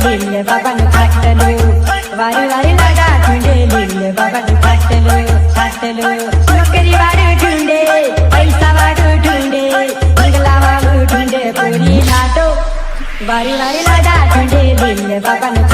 लिहिलं बाबानं फाटलं वारी वारी लागा ठुंडे लिहिलं बाबानं फाटलं नोकरी वाढू ठुंडे पैसा वाढू ठुंडे इंगला वाढू ठुंडे पोरी नाटो वारी वारी लागा ठुंडे लिहिलं बाबानं